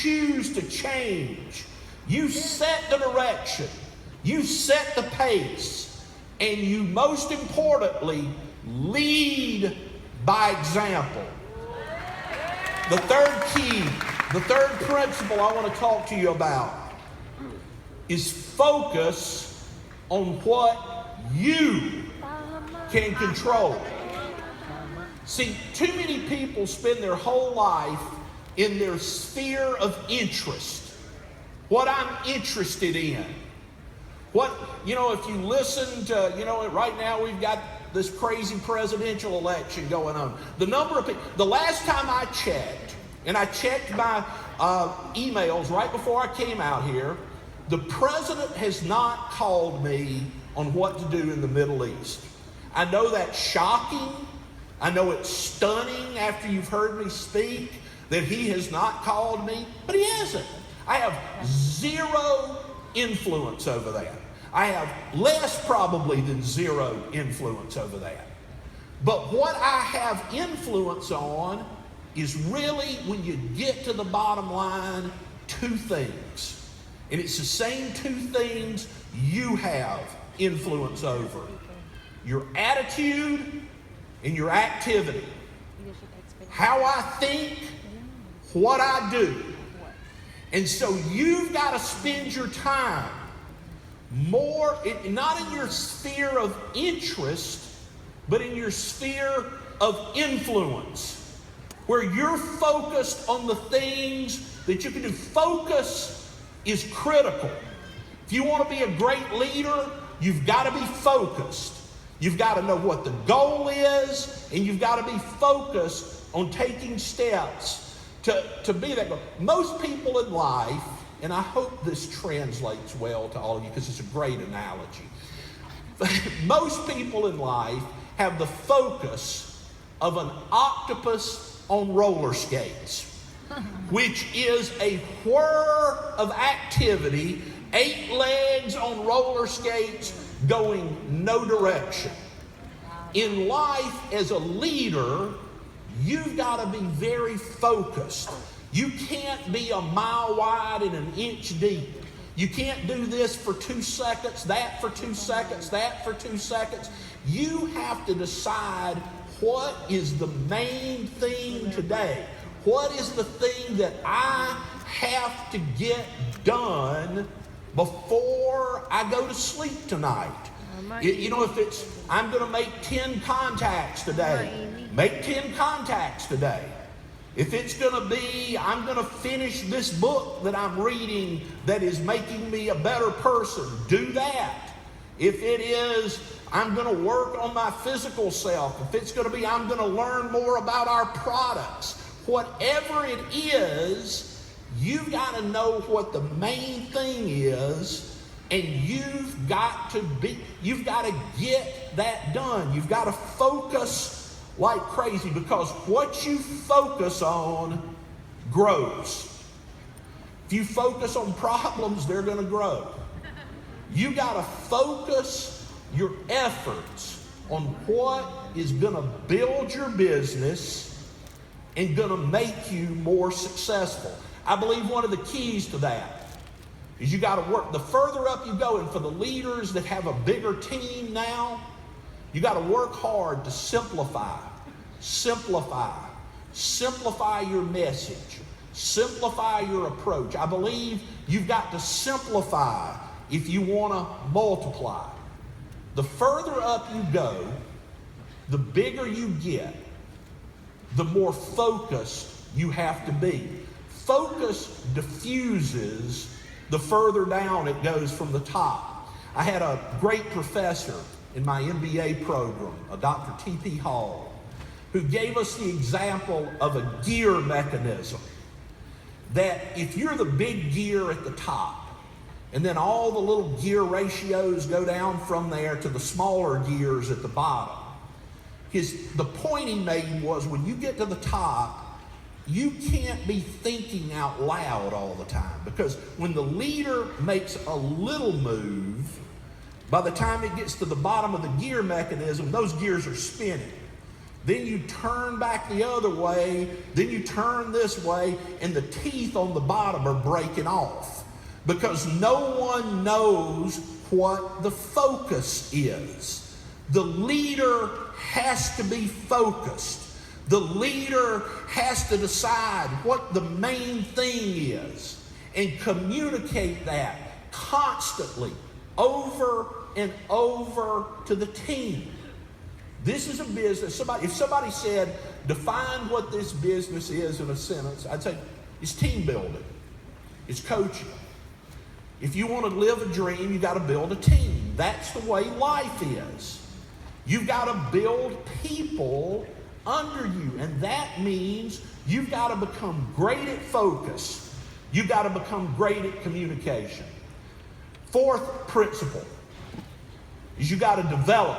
choose to change. You set the direction. You set the pace. And you, most importantly, lead by example. The third key, the third principle I want to talk to you about is focus on what you can control. See, too many people spend their whole life in their sphere of interest. What I'm interested in. What, if you listen to, right now we've got this crazy presidential election going on. The number of people, the last time I checked, and I checked my emails right before I came out here, the president has not called me on what to do in the Middle East. I know that's shocking. I know it's stunning after you've heard me speak that he has not called me, but he hasn't. I have zero influence over that. I have less probably than zero influence over that. But what I have influence on is really, when you get to the bottom line, two things. And it's the same two things you have influence over. Your attitude and your activity. How I think, what I do. And so you've got to spend your time more, not in your sphere of interest, but in your sphere of influence, where you're focused on the things that you can do. Focus is critical. If you want to be a great leader, you've got to be focused. You've got to know what the goal is, and you've got to be focused on taking steps to be that goal. Most people in life, and I hope this translates well to all of you because it's a great analogy. Most people in life have the focus of an octopus on roller skates, which is a whir of activity, 8 legs on roller skates going no direction. In life, as a leader, you've got to be very focused. You can't be a mile wide and an inch deep. You can't do this for 2 seconds, that for 2 seconds, that for 2 seconds. You have to decide what is the main thing today. What is the thing that I have to get done before I go to sleep tonight? If it's, I'm going to make 10 contacts today, make 10 contacts today. If it's going to be, I'm going to finish this book that I'm reading that is making me a better person, do that. If it is, I'm going to work on my physical self. If it's going to be, I'm going to learn more about our products. Whatever it is, you've got to know what the main thing is, and you've got to get that done. You've got to focus like crazy, because what you focus on grows. If you focus on problems, they're going to grow. You got to focus your efforts on what is going to build your business and going to make you more successful. I believe one of the keys to that is you got to work. The further up you go, and for the leaders that have a bigger team now, you got to work hard to simplify your message, simplify your approach. I believe you've got to simplify if you want to multiply. The further up you go, the bigger you get, the more focused you have to be. Focus diffuses the further down it goes from the top. I had a great professor in my MBA program, a Dr. T.P. Hall, who gave us the example of a gear mechanism. That if you're the big gear at the top, and then all the little gear ratios go down from there to the smaller gears at the bottom. The point he made was, when you get to the top, you can't be thinking out loud all the time, because when the leader makes a little move, by the time it gets to the bottom of the gear mechanism, those gears are spinning. then you turn back the other way, then you turn this way, and the teeth on the bottom are breaking off because no one knows what the focus is. The leader has to be focused. The leader has to decide what the main thing is and communicate that constantly over and over to the team. This is a business. If somebody said, define what this business is in a sentence, I'd say it's team building. It's coaching. If you want to live a dream, you got to build a team. That's the way life is. You've got to build people under you, and that means you've got to become great at focus. You've got to become great at communication. Fourth principle is you got to develop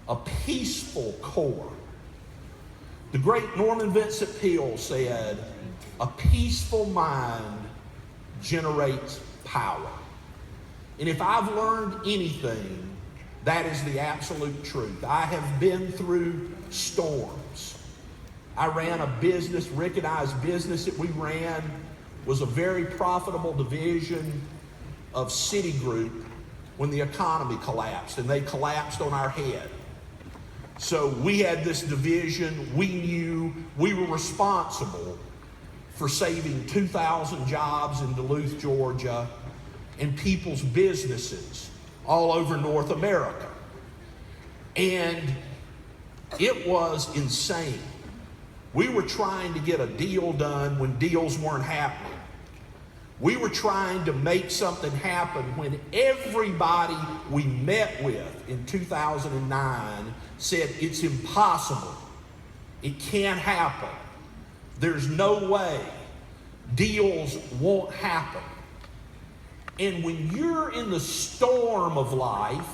a peaceful core. The great Norman Vincent Peale said, a peaceful mind generates power. And if I've learned anything, that is the absolute truth. I have been through storms. I ran a business, Rick and I's business that we ran was a very profitable division of Citigroup when the economy collapsed, and they collapsed on our head. So we had this division. We knew we were responsible for saving 2,000 jobs in Duluth, Georgia, and people's businesses all over North America. And it was insane. We were trying to get a deal done when deals weren't happening. We were trying to make something happen when everybody we met with in 2009 said it's impossible. It can't happen. There's no way. Deals won't happen. And when you're in the storm of life,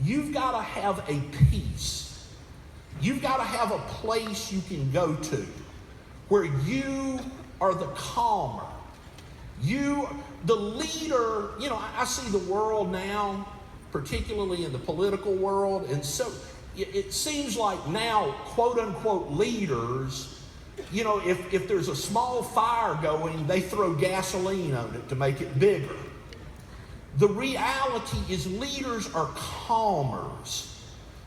you've got to have a peace. You've got to have a place you can go to where you are the calmer. The leader, I see the world now, particularly in the political world, and so it seems like now, quote unquote, leaders, if there's a small fire going, they throw gasoline on it to make it bigger. The reality is leaders are calmers.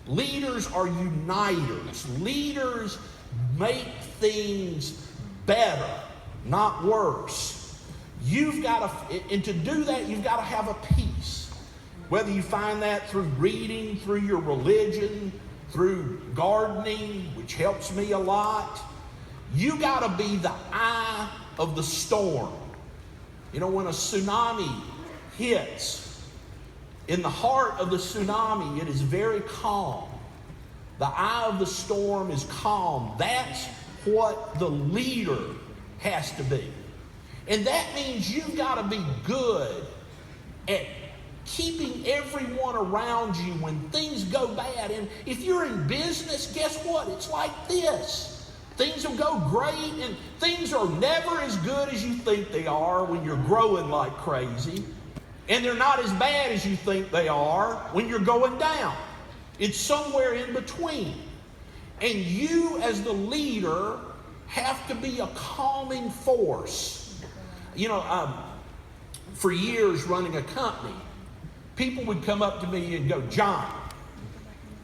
Leaders are uniters. Leaders make things better, not worse. And to do that, you've got to have a peace. Whether you find that through reading, through your religion, through gardening, which helps me a lot, you got to be the eye of the storm. When a tsunami hits, in the heart of the tsunami, it is very calm. The eye of the storm is calm. That's what the leader has to be. And that means you've got to be good at keeping everyone around you when things go bad. And if you're in business, guess what? It's like this. Things will go great, and things are never as good as you think they are when you're growing like crazy. And they're not as bad as you think they are when you're going down. It's somewhere in between. And you, as the leader, have to be a calming force. For years running a company, people would come up to me and go, John,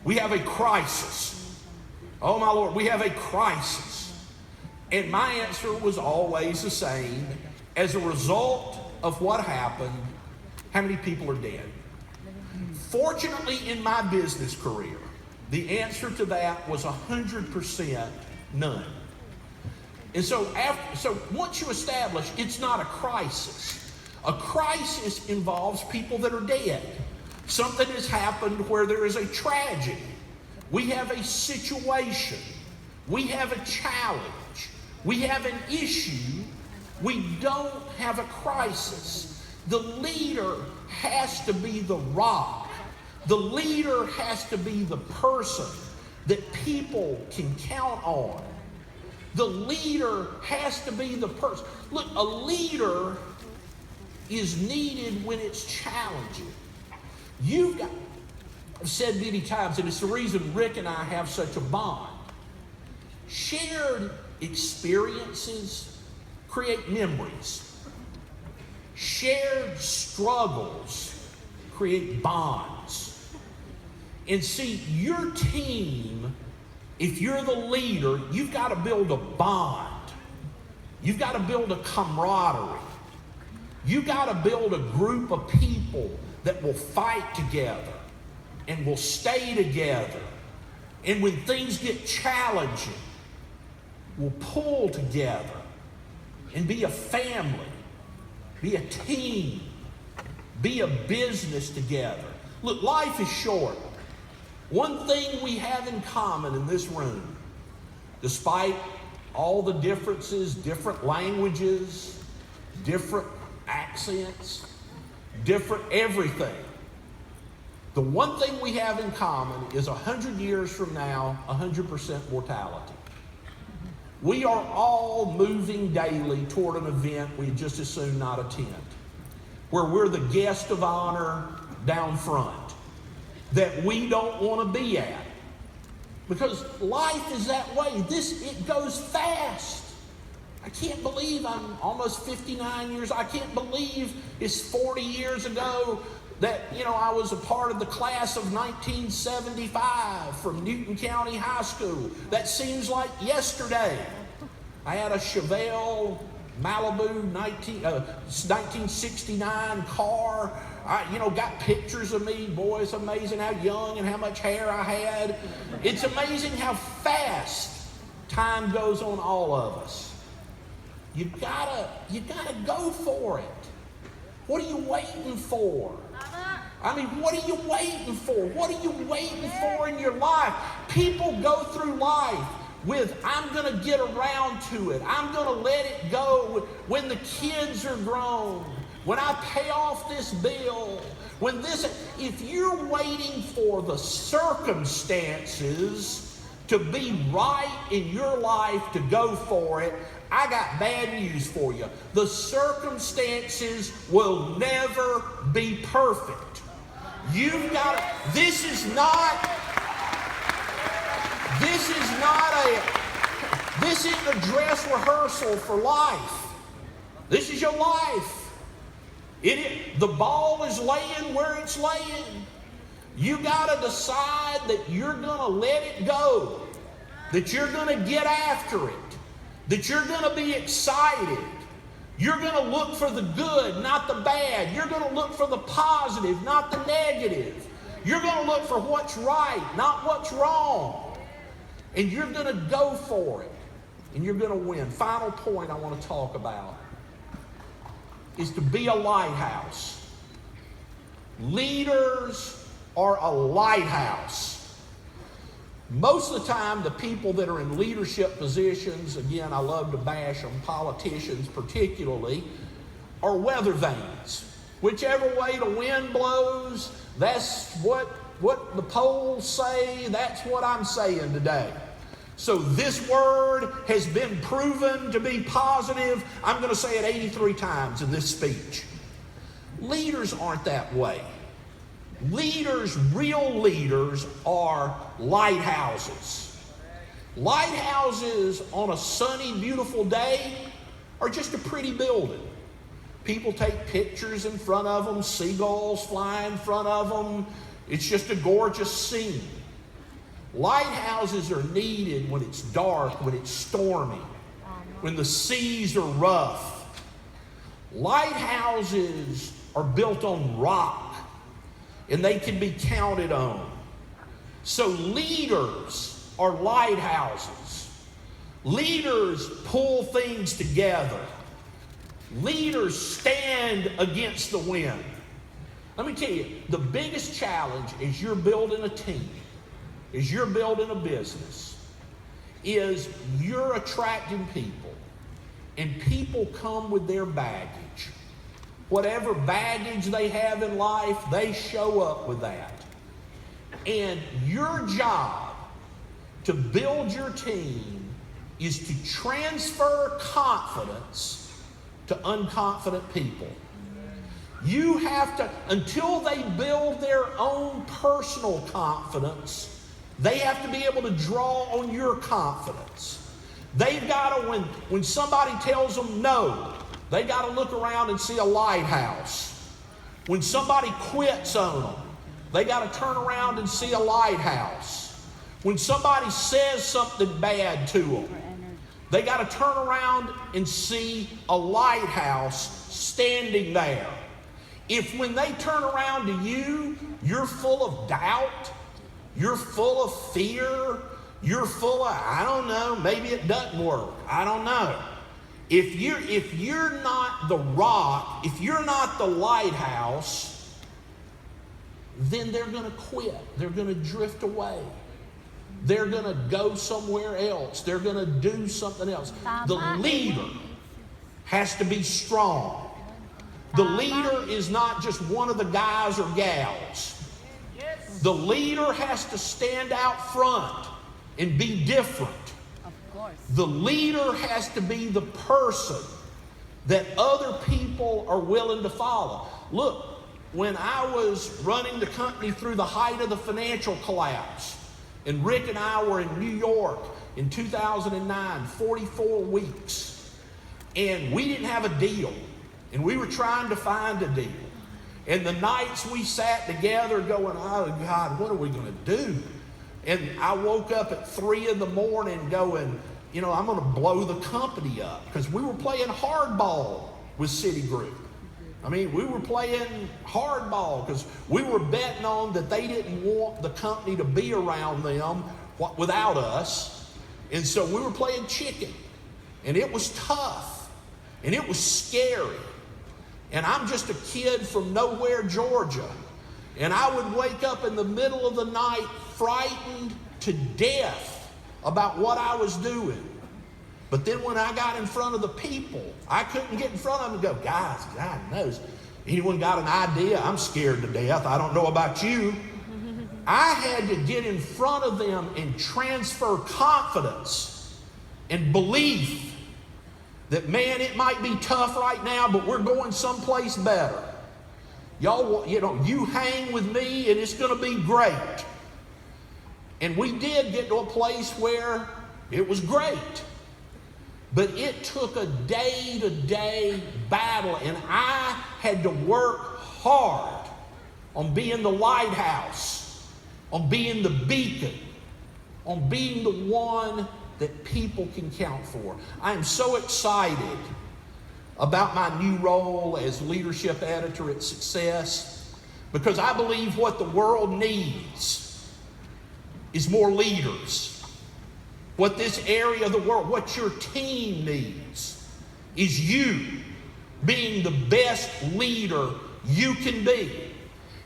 we have a crisis. Oh my Lord, we have a crisis. And my answer was always the same. As a result of what happened, how many people are dead? Fortunately, in my business career, the answer to that was 100% none. And so once you establish it's not a crisis. A crisis involves people that are dead. Something has happened where there is a tragedy. We have a situation. We have a challenge. We have an issue. We don't have a crisis. The leader has to be the rock. The leader has to be the person that people can count on. The leader has to be the person. Look, a leader is needed when it's challenging. I've said many times, and it's the reason Rick and I have such a bond. Shared experiences create memories. Shared struggles create bonds. And see, your team, if you're the leader, you've got to build a bond. You've got to build a camaraderie. You've got to build a group of people that will fight together and will stay together. And when things get challenging, will pull together and be a family, be a team, be a business together. Look, life is short. One thing we have in common in this room, despite all the differences, different languages, different accents, different everything, the one thing we have in common is 100 years from now, 100% mortality. We are all moving daily toward an event we'd just as soon not attend, where we're the guest of honor down front that we don't want to be at. Because life is that way. It goes fast. I can't believe I'm almost 59 years. I can't believe it's 40 years ago that, I was a part of the class of 1975 from Newton County High School. That seems like yesterday. I had a Chevelle Malibu 1969 car. I, got pictures of me. Boy, it's amazing how young and how much hair I had. It's amazing how fast time goes on all of us. You gotta go for it. What are you waiting for? What are you waiting for? What are you waiting for in your life? People go through life with, I'm going to get around to it. I'm going to let it go when the kids are grown, when I pay off this bill, if you're waiting for the circumstances to be right in your life to go for it, I got bad news for you. The circumstances will never be perfect. This is not a dress rehearsal for life. This is your life. The ball is laying where it's laying. You got to decide that you're going to let it go, that you're going to get after it, that you're going to be excited. You're going to look for the good, not the bad. You're going to look for the positive, not the negative. You're going to look for what's right, not what's wrong. And you're going to go for it, and you're going to win. Final point I want to talk about is to be a lighthouse. Leaders are a lighthouse. Most of the time, the people that are in leadership positions, again, I love to bash them, politicians particularly, are weather vanes. Whichever way the wind blows, that's what the polls say, that's what I'm saying today. So this word has been proven to be positive. I'm going to say it 83 times in this speech. Leaders aren't that way. Leaders, real leaders, are lighthouses. Lighthouses on a sunny, beautiful day are just a pretty building. People take pictures in front of them, seagulls fly in front of them. It's just a gorgeous scene. Lighthouses are needed when it's dark, when it's stormy, when the seas are rough. Lighthouses are built on rock, and they can be counted on. So leaders are lighthouses. Leaders pull things together. Leaders stand against the wind. Let me tell you, the biggest challenge as you're building a team, as you're building a business, is you're attracting people, and people come with their baggage. Whatever baggage they have in life, they show up with that. And your job to build your team is to transfer confidence to unconfident people. You have to, until they build their own personal confidence, they have to be able to draw on your confidence. They've got to, when somebody tells them no, they got to look around and see a lighthouse. When somebody quits on them, they got to turn around and see a lighthouse. When somebody says something bad to them, they got to turn around and see a lighthouse standing there. If when they turn around to you, you're full of doubt, you're full of fear, you're full of, I don't know, maybe it doesn't work, I don't know. If you're not the rock, if you're not the lighthouse, then they're going to quit. They're going to drift away. They're going to go somewhere else. They're going to do something else. The leader has to be strong. The leader is not just one of the guys or gals. The leader has to stand out front and be different. Of course. The leader has to be the person that other people are willing to follow. Look, when I was running the company through the height of the financial collapse, and Rick and I were in New York in 2009, 44 weeks, and we didn't have a deal. And we were trying to find a deal. And the nights we sat together going, oh God, what are we going to do? And I woke up at 3 in the morning going, you know, I'm going to blow the company up. Because we were playing hardball with Citigroup. I mean, we were playing hardball because we were betting on that they didn't want the company to be around them without us. And so we were playing chicken. And it was tough. And it was scary. And I'm just a kid from nowhere, Georgia. And I would wake up in the middle of the night frightened to death about what I was doing. But then when I got in front of the people, I couldn't get in front of them and go, guys, God knows, anyone got an idea? I'm scared to death. I don't know about you. I had to get in front of them and transfer confidence and belief that, man, it might be tough right now, but we're going someplace better. Y'all, you know, you hang with me and it's going to be great. And we did get to a place where it was great. But it took a day-to-day battle, and I had to work hard on being the lighthouse, on being the beacon, on being the one that people can count for. I am so excited about my new role as leadership editor at Success, because I believe what the world needs is more leaders. What this area of the world, what your team needs, is you being the best leader you can be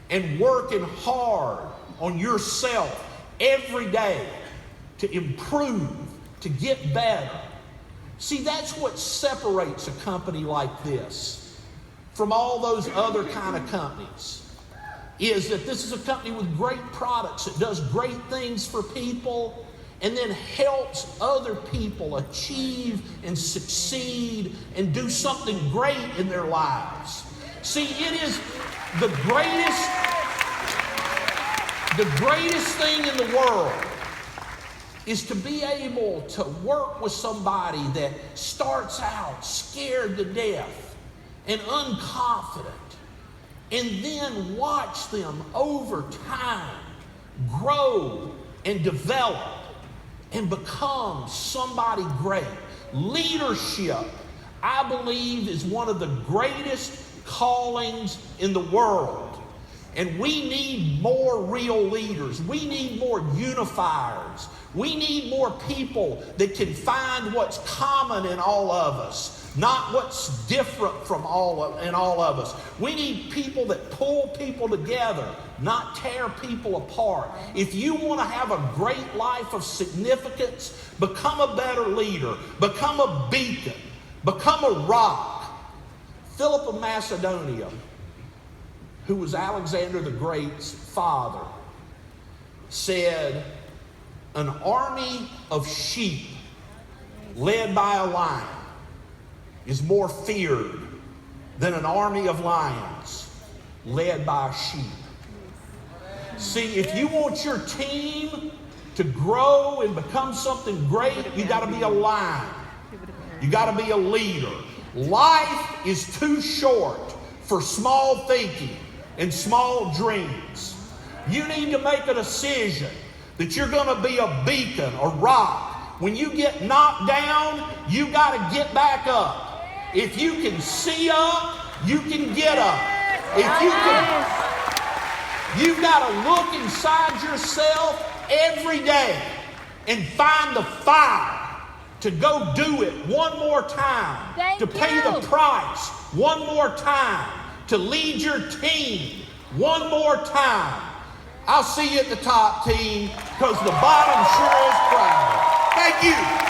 and working hard on yourself every day to improve, to get better. See, that's what separates a company like this from all those other kind of companies, is that this is a company with great products that does great things for people and then helps other people achieve and succeed and do something great in their lives. See, it is the greatest thing in the world is to be able to work with somebody that starts out scared to death and unconfident, and then watch them over time grow and develop and become somebody great. Leadership, I believe, is one of the greatest callings in the world. And we need more real leaders. We need more unifiers. We need more people that can find what's common in all of us, not what's different from all of us. We need people that pull people together, not tear people apart. If you want to have a great life of significance, become a better leader, become a beacon, become a rock. Philip of Macedonia, who was Alexander the Great's father, said, an army of sheep led by a lion is more feared than an army of lions led by a sheep. See, if you want your team to grow and become something great, you got to be a lion. You got to be a leader. Life is too short for small thinking and small dreams. You need to make a decision that you're going to be a beacon, a rock. When you get knocked down, you got to get back up. If you can see up, you can get up. If you can, you've got to look inside yourself every day and find the fire to go do it one more time, to pay the price one more time, to lead your team one more time. I'll see you at the top, team, because the bottom sure is proud. Thank you.